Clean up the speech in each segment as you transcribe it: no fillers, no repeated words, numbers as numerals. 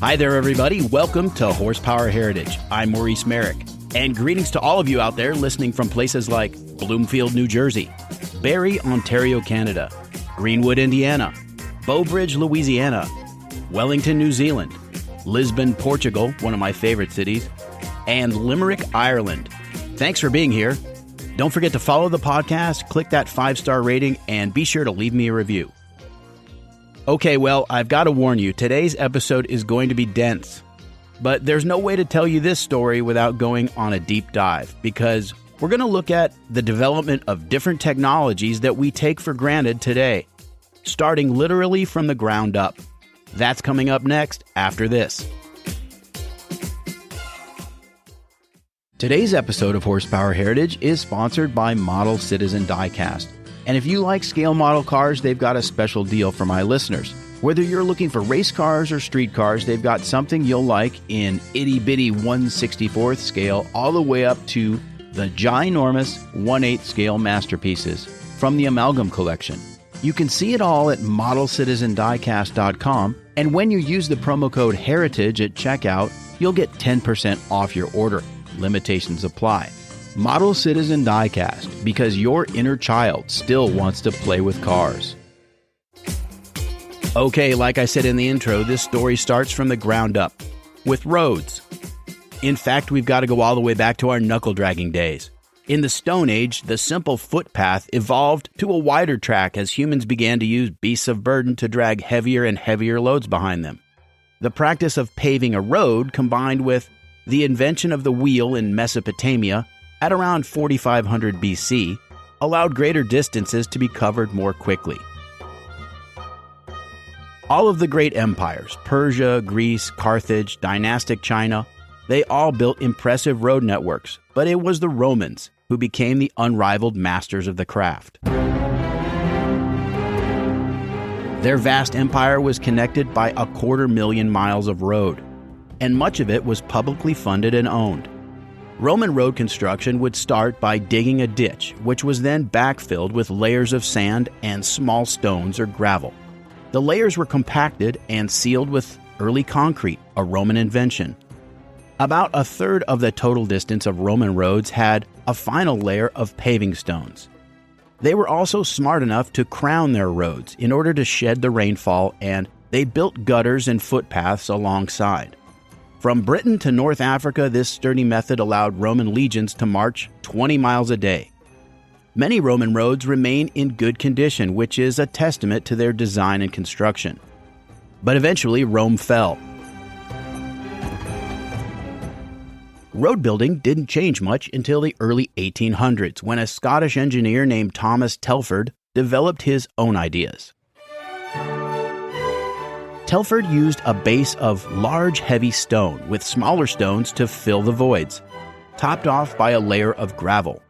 Hi there, everybody. Welcome to Horsepower Heritage. I'm Maurice Merrick, and greetings to all of you out there listening from places like Bloomfield, New Jersey, Barrie, Ontario, Canada, Greenwood, Indiana, Beaubridge, Louisiana, Wellington, New Zealand, Lisbon, Portugal, one of my favorite cities, and Limerick, Ireland. Thanks for being here. Don't forget to follow the podcast, click that 5-star rating, and be sure to leave me a review. Okay, well, I've got to warn you, today's episode is going to be dense. But there's no way to tell you this story without going on a deep dive, because we're going to look at the development of different technologies that we take for granted today, starting literally from the ground up. That's coming up next after this. Today's episode of Horsepower Heritage is sponsored by Model Citizen Diecast. And if you like scale model cars, they've got a special deal for my listeners. Whether you're looking for race cars or street cars, they've got something you'll like in itty-bitty 1/64th scale all the way up to the ginormous 1/8 scale masterpieces from the Amalgam Collection. You can see it all at modelcitizendiecast.com, and when you use the promo code HERITAGE at checkout, you'll get 10% off your order. Limitations apply. Model Citizen Diecast, because your inner child still wants to play with cars. Okay, like I said in the intro, this story starts from the ground up, with roads. In fact, we've got to go all the way back to our knuckle-dragging days. In the Stone Age, the simple footpath evolved to a wider track as humans began to use beasts of burden to drag heavier and heavier loads behind them. The practice of paving a road, combined with the invention of the wheel in Mesopotamia at around 4500 BC, allowed greater distances to be covered more quickly. All of the great empires, Persia, Greece, Carthage, dynastic China, they all built impressive road networks, but it was the Romans who became the unrivaled masters of the craft. Their vast empire was connected by 250,000 miles of road, and much of it was publicly funded and owned. Roman road construction would start by digging a ditch, which was then backfilled with layers of sand and small stones or gravel. The layers were compacted and sealed with early concrete, a Roman invention. About a third of the total distance of Roman roads had a final layer of paving stones. They were also smart enough to crown their roads in order to shed the rainfall, and they built gutters and footpaths alongside. From Britain to North Africa, this sturdy method allowed Roman legions to march 20 miles a day. Many Roman roads remain in good condition, which is a testament to their design and construction. But eventually, Rome fell. Road building didn't change much until the early 1800s, when a Scottish engineer named Thomas Telford developed his own ideas. Telford used a base of large, heavy stone with smaller stones to fill the voids, topped off by a layer of gravel.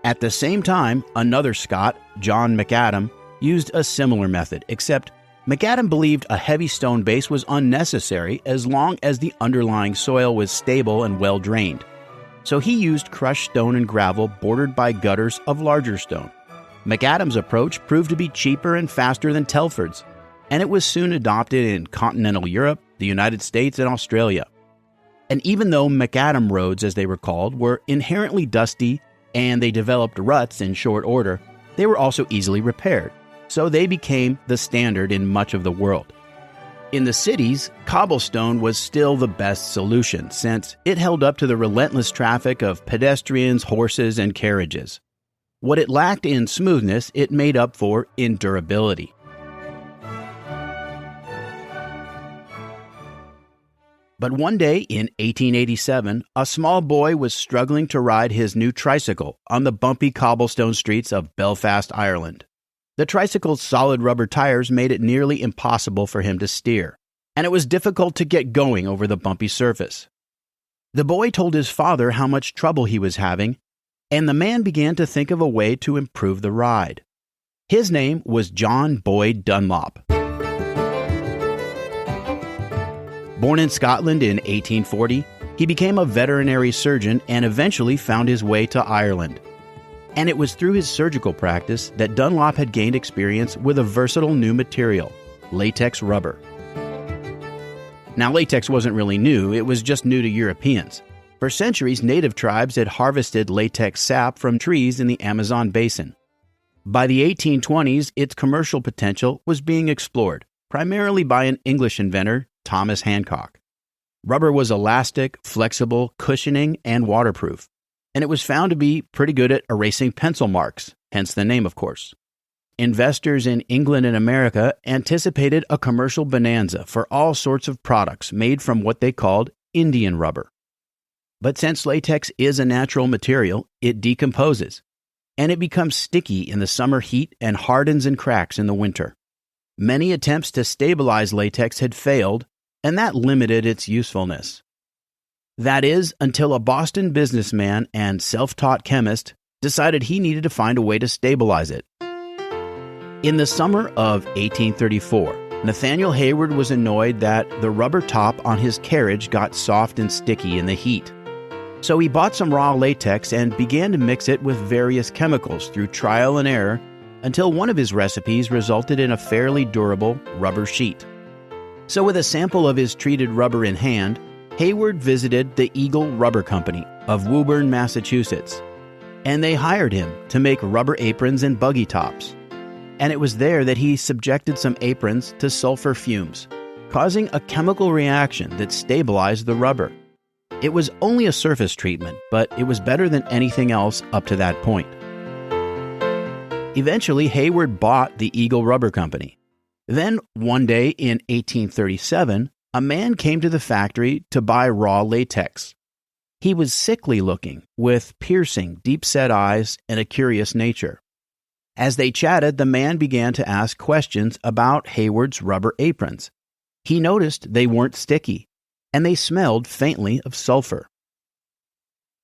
At the same time, another Scot, John McAdam, used a similar method, except McAdam believed a heavy stone base was unnecessary as long as the underlying soil was stable and well drained. So he used crushed stone and gravel bordered by gutters of larger stone. McAdam's approach proved to be cheaper and faster than Telford's, and it was soon adopted in continental Europe, the United States, and Australia. And even though McAdam roads, as they were called, were inherently dusty and they developed ruts in short order, they were also easily repaired, so they became the standard in much of the world. In the cities, cobblestone was still the best solution, since it held up to the relentless traffic of pedestrians, horses, and carriages. What it lacked in smoothness, it made up for in durability. But one day in 1887, a small boy was struggling to ride his new tricycle on the bumpy cobblestone streets of Belfast, Ireland. The tricycle's solid rubber tires made it nearly impossible for him to steer, and it was difficult to get going over the bumpy surface. The boy told his father how much trouble he was having, and the man began to think of a way to improve the ride. His name was John Boyd Dunlop. Born in Scotland in 1840, he became a veterinary surgeon and eventually found his way to Ireland. And it was through his surgical practice that Dunlop had gained experience with a versatile new material, latex rubber. Now, latex wasn't really new, it was just new to Europeans. For centuries, native tribes had harvested latex sap from trees in the Amazon basin. By the 1820s, its commercial potential was being explored, primarily by an English inventor, Thomas Hancock. Rubber was elastic, flexible, cushioning, and waterproof, and it was found to be pretty good at erasing pencil marks, hence the name, of course. Investors in England and America anticipated a commercial bonanza for all sorts of products made from what they called Indian rubber. But since latex is a natural material, it decomposes, and it becomes sticky in the summer heat and hardens and cracks in the winter. Many attempts to stabilize latex had failed, and that limited its usefulness. That is, until a Boston businessman and self-taught chemist decided he needed to find a way to stabilize it. In the summer of 1834, Nathaniel Hayward was annoyed that the rubber top on his carriage got soft and sticky in the heat. So he bought some raw latex and began to mix it with various chemicals through trial and error until one of his recipes resulted in a fairly durable rubber sheet. So with a sample of his treated rubber in hand, Hayward visited the Eagle Rubber Company of Woburn, Massachusetts, and they hired him to make rubber aprons and buggy tops. And it was there that he subjected some aprons to sulfur fumes, causing a chemical reaction that stabilized the rubber. It was only a surface treatment, but it was better than anything else up to that point. Eventually, Hayward bought the Eagle Rubber Company. Then, one day in 1837, a man came to the factory to buy raw latex. He was sickly looking, with piercing, deep-set eyes and a curious nature. As they chatted, the man began to ask questions about Hayward's rubber aprons. He noticed they weren't sticky, and they smelled faintly of sulfur.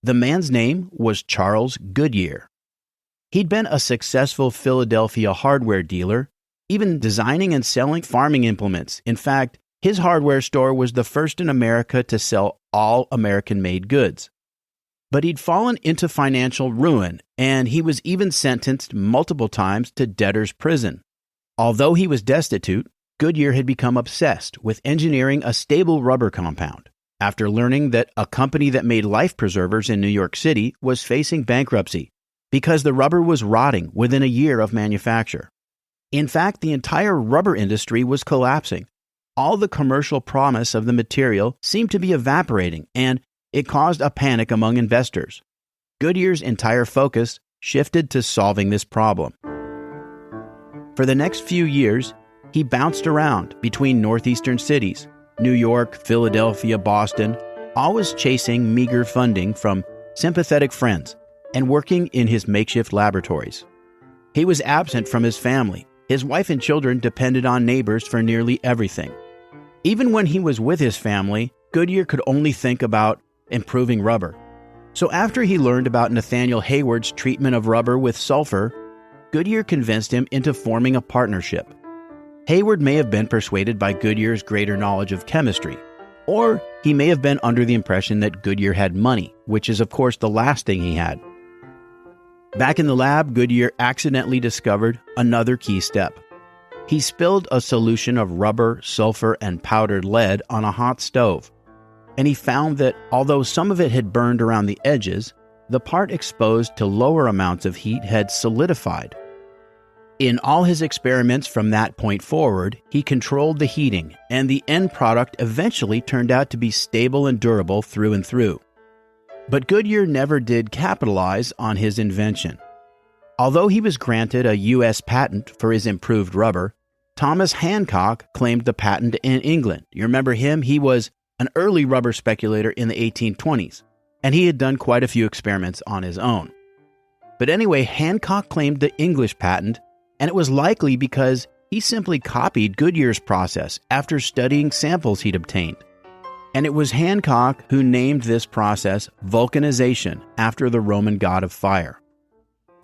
The man's name was Charles Goodyear. He'd been a successful Philadelphia hardware dealer, even designing and selling farming implements. In fact, his hardware store was the first in America to sell all American-made goods. But he'd fallen into financial ruin, and he was even sentenced multiple times to debtor's prison. Although he was destitute, Goodyear had become obsessed with engineering a stable rubber compound after learning that a company that made life preservers in New York City was facing bankruptcy because the rubber was rotting within a year of manufacture. In fact, the entire rubber industry was collapsing. All the commercial promise of the material seemed to be evaporating, and it caused a panic among investors. Goodyear's entire focus shifted to solving this problem. For the next few years, he bounced around between northeastern cities, New York, Philadelphia, Boston, always chasing meager funding from sympathetic friends and working in his makeshift laboratories. He was absent from his family. His wife and children depended on neighbors for nearly everything. Even when he was with his family, Goodyear could only think about improving rubber. So after he learned about Nathaniel Hayward's treatment of rubber with sulfur, Goodyear convinced him into forming a partnership. Hayward may have been persuaded by Goodyear's greater knowledge of chemistry, or he may have been under the impression that Goodyear had money, which is of course the last thing he had. Back in the lab, Goodyear accidentally discovered another key step. He spilled a solution of rubber, sulfur, and powdered lead on a hot stove, and he found that although some of it had burned around the edges, the part exposed to lower amounts of heat had solidified. In all his experiments from that point forward, he controlled the heating, and the end product eventually turned out to be stable and durable through and through. But Goodyear never did capitalize on his invention. Although he was granted a U.S. patent for his improved rubber, Thomas Hancock claimed the patent in England. You remember him? He was an early rubber speculator in the 1820s, and he had done quite a few experiments on his own. But anyway, Hancock claimed the English patent, and it was likely because he simply copied Goodyear's process after studying samples he'd obtained. And it was Hancock who named this process vulcanization after the Roman god of fire.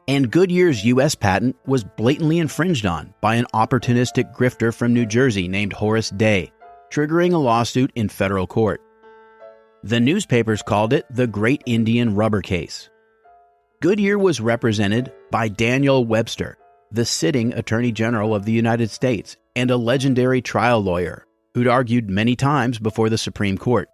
And Goodyear's U.S. patent was blatantly infringed on by an opportunistic grifter from New Jersey named Horace Day, triggering a lawsuit in federal court. The newspapers called it the Great Indian Rubber Case. Goodyear was represented by Daniel Webster, the sitting Attorney General of the United States and a legendary trial lawyer, who'd argued many times before the Supreme Court.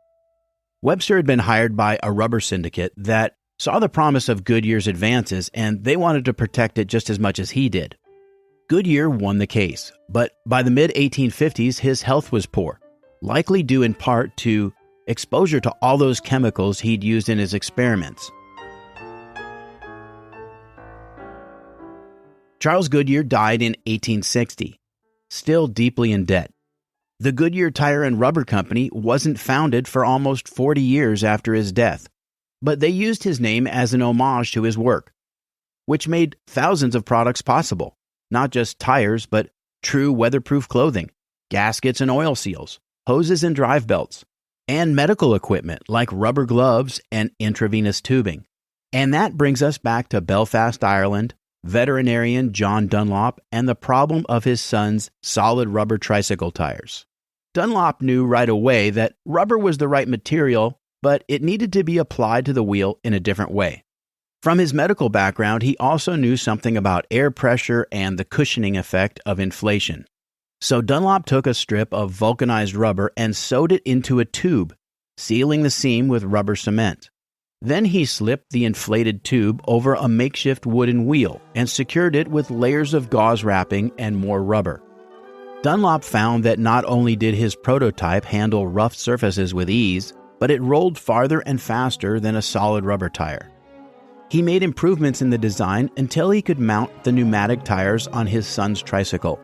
Webster had been hired by a rubber syndicate that saw the promise of Goodyear's advances, and they wanted to protect it just as much as he did. Goodyear won the case, but by the mid-1850s, his health was poor, likely due in part to exposure to all those chemicals he'd used in his experiments. Charles Goodyear died in 1860, still deeply in debt. The Goodyear Tire and Rubber Company wasn't founded for almost 40 years after his death, but they used his name as an homage to his work, which made thousands of products possible, not just tires, but true weatherproof clothing, gaskets and oil seals, hoses and drive belts, and medical equipment like rubber gloves and intravenous tubing. And that brings us back to Belfast, Ireland, veterinarian John Dunlop, and the problem of his son's solid rubber tricycle tires. Dunlop knew right away that rubber was the right material, but it needed to be applied to the wheel in a different way. From his medical background, he also knew something about air pressure and the cushioning effect of inflation. So Dunlop took a strip of vulcanized rubber and sewed it into a tube, sealing the seam with rubber cement. Then he slipped the inflated tube over a makeshift wooden wheel and secured it with layers of gauze wrapping and more rubber. Dunlop found that not only did his prototype handle rough surfaces with ease, but it rolled farther and faster than a solid rubber tire. He made improvements in the design until he could mount the pneumatic tires on his son's tricycle.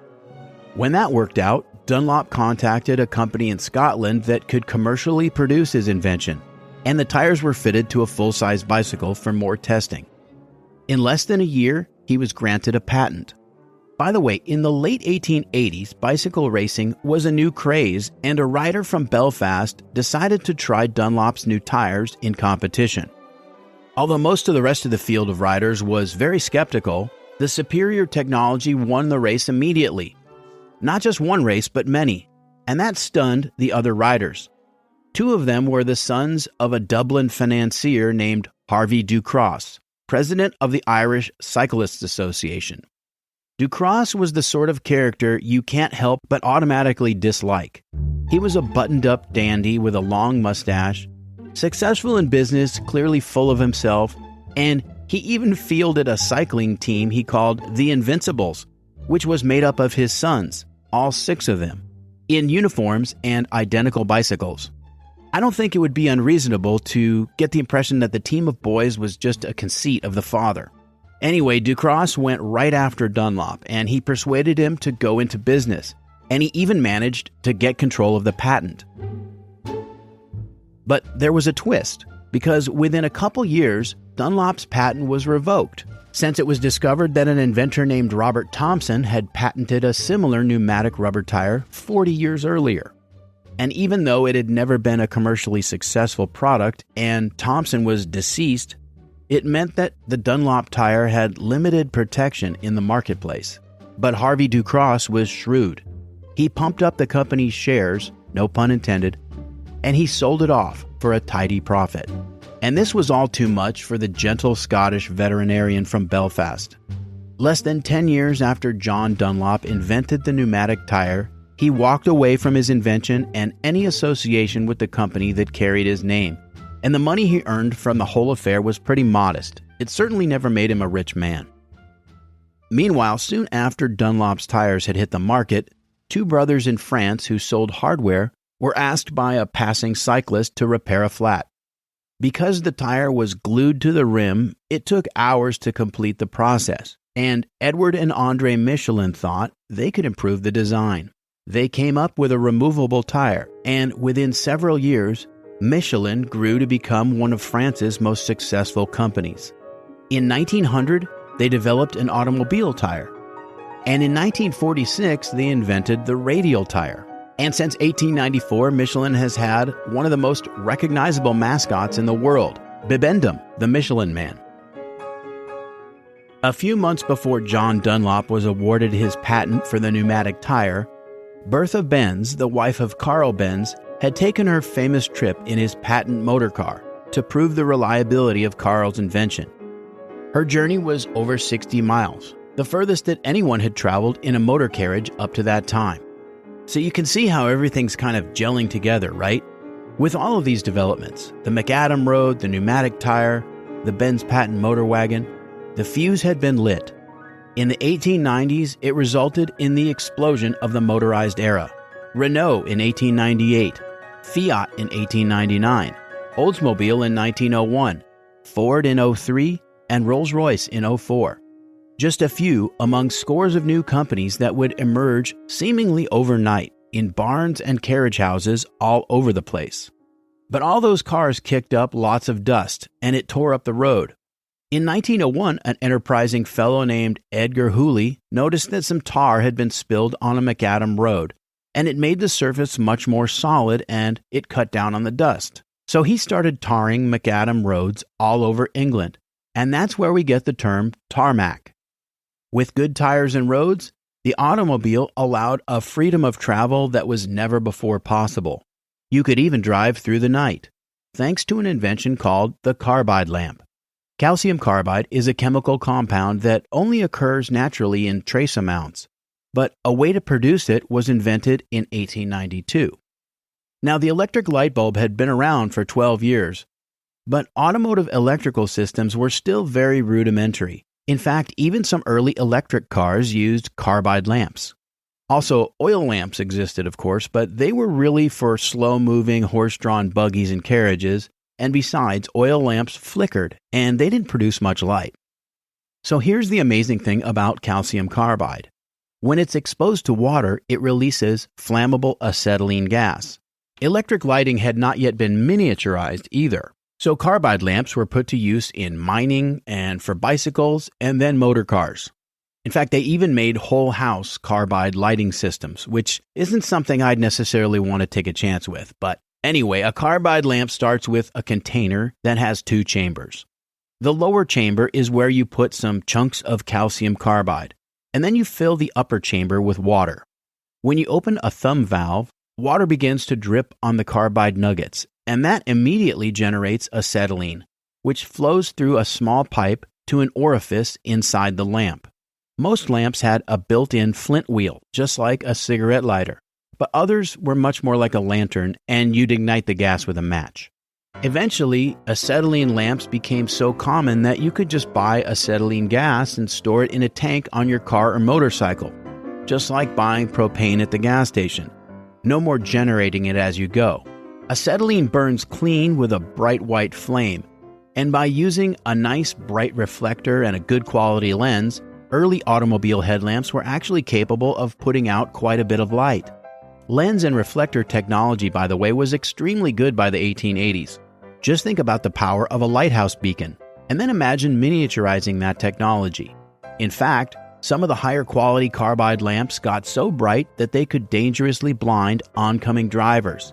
When that worked out, Dunlop contacted a company in Scotland that could commercially produce his invention, and the tires were fitted to a full-size bicycle for more testing. In less than a year, he was granted a patent. By the way, in the late 1880s, bicycle racing was a new craze, and a rider from Belfast decided to try Dunlop's new tires in competition. Although most of the rest of the field of riders was very skeptical, the superior technology won the race immediately. Not just one race, but many, and that stunned the other riders. Two of them were the sons of a Dublin financier named Harvey Ducross, president of the Irish Cyclists Association. Ducross was the sort of character you can't help but automatically dislike. He was a buttoned-up dandy with a long mustache, successful in business, clearly full of himself, and he even fielded a cycling team he called the Invincibles, which was made up of his sons, all 6 of them, in uniforms and identical bicycles. I don't think it would be unreasonable to get the impression that the team of boys was just a conceit of the father. Anyway, Ducross went right after Dunlop, and he persuaded him to go into business, and he even managed to get control of the patent. But there was a twist, because within a couple years, Dunlop's patent was revoked, since it was discovered that an inventor named Robert Thomson had patented a similar pneumatic rubber tire 40 years earlier. And even though it had never been a commercially successful product and Thomson was deceased, it meant that the Dunlop tire had limited protection in the marketplace. But Harvey Ducross was shrewd. He pumped up the company's shares, no pun intended, and he sold it off for a tidy profit. And this was all too much for the gentle Scottish veterinarian from Belfast. Less than 10 years after John Dunlop invented the pneumatic tire, he walked away from his invention and any association with the company that carried his name, and the money he earned from the whole affair was pretty modest. It certainly never made him a rich man. Meanwhile, soon after Dunlop's tires had hit the market, 2 brothers in France who sold hardware were asked by a passing cyclist to repair a flat. Because the tire was glued to the rim, it took hours to complete the process, and Edward and André Michelin thought they could improve the design. They came up with a removable tire, and within several years, Michelin grew to become one of France's most successful companies. In 1900, they developed an automobile tire, and in 1946, they invented the radial tire. And since 1894, Michelin has had one of the most recognizable mascots in the world, Bibendum, the Michelin Man. A few months before John Dunlop was awarded his patent for the pneumatic tire, Bertha Benz, the wife of Carl Benz, had taken her famous trip in his patent motor car to prove the reliability of Carl's invention. Her journey was over 60 miles, the furthest that anyone had traveled in a motor carriage up to that time. So you can see how everything's kind of gelling together, right? With all of these developments, the macadam road, the pneumatic tire, the Benz patent motor wagon, the fuse had been lit. In the 1890s, it resulted in the explosion of the motorized era. Renault in 1898, Fiat in 1899, Oldsmobile in 1901, Ford in 03, and Rolls-Royce in 04. Just a few among scores of new companies that would emerge seemingly overnight in barns and carriage houses all over the place. But all those cars kicked up lots of dust, and it tore up the road. In 1901, an enterprising fellow named Edgar Hooley noticed that some tar had been spilled on a macadam road, and it made the surface much more solid and it cut down on the dust. So he started tarring macadam roads all over England, and that's where we get the term tarmac. With good tires and roads, the automobile allowed a freedom of travel that was never before possible. You could even drive through the night, thanks to an invention called the carbide lamp. Calcium carbide is a chemical compound that only occurs naturally in trace amounts, but a way to produce it was invented in 1892. Now, the electric light bulb had been around for 12 years, but automotive electrical systems were still very rudimentary. In fact, even some early electric cars used carbide lamps. Also, oil lamps existed, of course, but they were really for slow-moving, horse-drawn buggies and carriages, and besides, oil lamps flickered, and they didn't produce much light. So here's the amazing thing about calcium carbide. When it's exposed to water, it releases flammable acetylene gas. Electric lighting had not yet been miniaturized either. So carbide lamps were put to use in mining and for bicycles and then motor cars. In fact, they even made whole house carbide lighting systems, which isn't something I'd necessarily want to take a chance with. But anyway, a carbide lamp starts with a container that has two chambers. The lower chamber is where you put some chunks of calcium carbide, and then you fill the upper chamber with water. When you open a thumb valve, water begins to drip on the carbide nuggets, and that immediately generates acetylene, which flows through a small pipe to an orifice inside the lamp. Most lamps had a built-in flint wheel, just like a cigarette lighter, but others were much more like a lantern, and you'd ignite the gas with a match. Eventually, acetylene lamps became so common that you could just buy acetylene gas and store it in a tank on your car or motorcycle, just like buying propane at the gas station. No more generating it as you go. Acetylene burns clean with a bright white flame, and by using a nice bright reflector and a good quality lens, early automobile headlamps were actually capable of putting out quite a bit of light. Lens and reflector technology, by the way, was extremely good by the 1880s. Just think about the power of a lighthouse beacon, and then imagine miniaturizing that technology. In fact, some of the higher quality carbide lamps got so bright that they could dangerously blind oncoming drivers.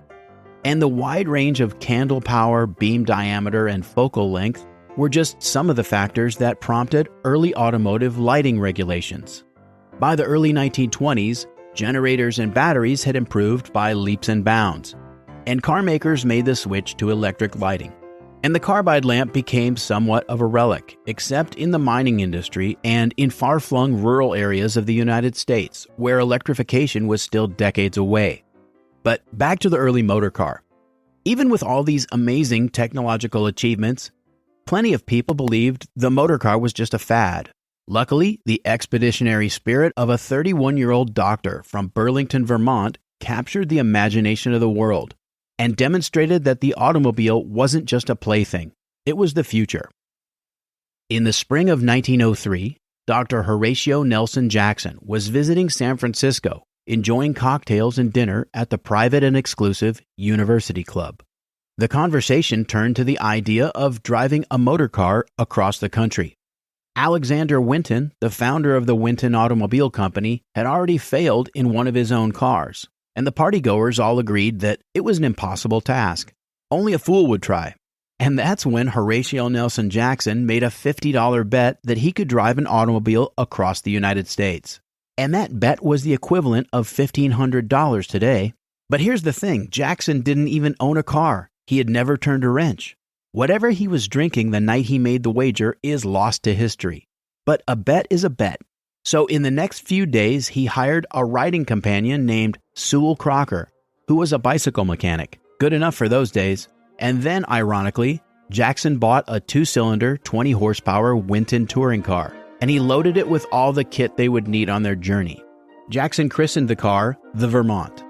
And the wide range of candle power, beam diameter, and focal length were just some of the factors that prompted early automotive lighting regulations. By the early 1920s, generators and batteries had improved by leaps and bounds, and car makers made the switch to electric lighting. And the carbide lamp became somewhat of a relic, except in the mining industry and in far-flung rural areas of the United States, where electrification was still decades away. But back to the early motor car. Even with all these amazing technological achievements, plenty of people believed the motor car was just a fad. Luckily, the expeditionary spirit of a 31-year-old doctor from Burlington, Vermont, captured the imagination of the world and demonstrated that the automobile wasn't just a plaything, it was the future. In the spring of 1903, Dr. Horatio Nelson Jackson was visiting San Francisco, enjoying cocktails and dinner at the private and exclusive University Club. The conversation turned to the idea of driving a motor car across the country. Alexander Winton, the founder of the Winton Automobile Company, had already failed in one of his own cars, and the partygoers all agreed that it was an impossible task. Only a fool would try. And that's when Horatio Nelson Jackson made a $50 bet that he could drive an automobile across the United States. And that bet was the equivalent of $1,500 today. But here's the thing, Jackson didn't even own a car. He had never turned a wrench. Whatever he was drinking the night he made the wager is lost to history. But a bet is a bet. So in the next few days, he hired a riding companion named Sewell Crocker, who was a bicycle mechanic, good enough for those days. And then, ironically, Jackson bought a 2-cylinder, 20-horsepower Winton touring car, and he loaded it with all the kit they would need on their journey. Jackson christened the car the Vermont.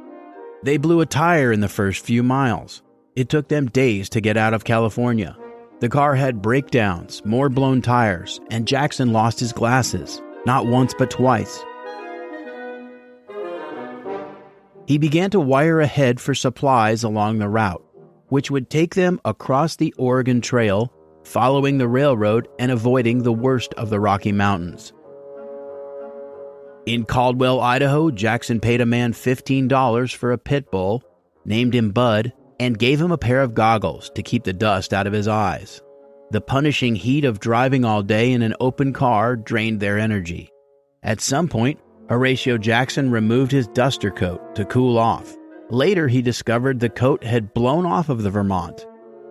They blew a tire in the first few miles. It took them days to get out of California. The car had breakdowns, more blown tires, and Jackson lost his glasses, not once but twice. He began to wire ahead for supplies along the route, which would take them across the Oregon Trail, following the railroad and avoiding the worst of the Rocky Mountains. In Caldwell, Idaho, Jackson paid a man $15 for a pit bull, named him Bud, and gave him a pair of goggles to keep the dust out of his eyes. The punishing heat of driving all day in an open car drained their energy. At some point, Horatio Jackson removed his duster coat to cool off. Later, he discovered the coat had blown off of the Vermont,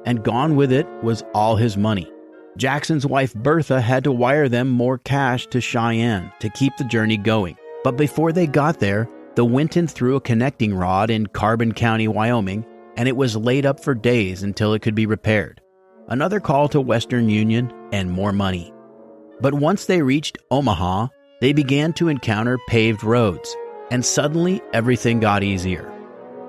and gone with it was all his money. Jackson's wife Bertha had to wire them more cash to Cheyenne to keep the journey going. But before they got there, the Winton threw a connecting rod in Carbon County, Wyoming, and it was laid up for days until it could be repaired. Another call to Western Union and more money. But once they reached Omaha, they began to encounter paved roads, and suddenly everything got easier.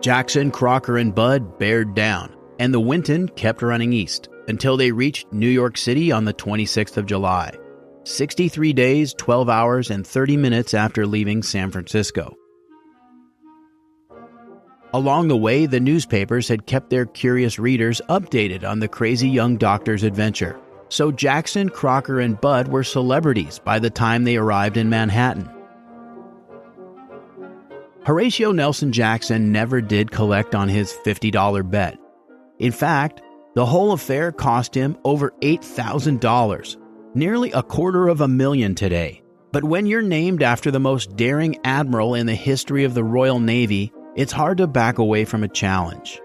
Jackson, Crocker, and Bud bared down, and the Winton kept running east until they reached New York City on the 26th of July, 63 days, 12 hours, and 30 minutes after leaving San Francisco. Along the way, the newspapers had kept their curious readers updated on the crazy young doctor's adventure, so Jackson, Crocker, and Bud were celebrities by the time they arrived in Manhattan. Horatio Nelson Jackson never did collect on his $50 bet. In fact, the whole affair cost him over $8,000, nearly $250,000 today. But when you're named after the most daring admiral in the history of the Royal Navy, it's hard to back away from a challenge.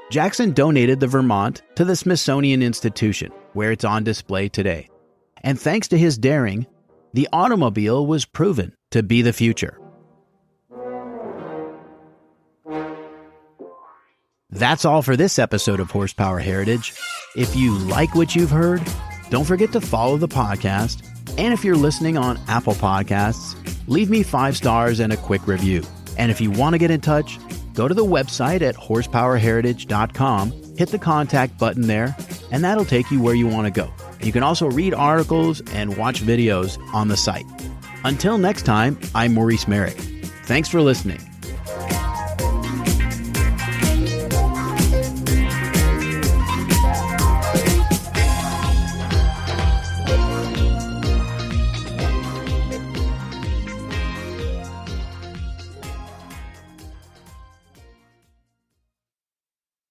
Jackson donated the Vermont to the Smithsonian Institution, where it's on display today. And thanks to his daring, the automobile was proven to be the future. That's all for this episode of Horsepower Heritage. If you like what you've heard, don't forget to follow the podcast. And if you're listening on Apple Podcasts, leave me 5 stars and a quick review. And if you want to get in touch, go to the website at horsepowerheritage.com, hit the contact button there, and that'll take you where you want to go. You can also read articles and watch videos on the site. Until next time, I'm Maurice Ravel. Thanks for listening.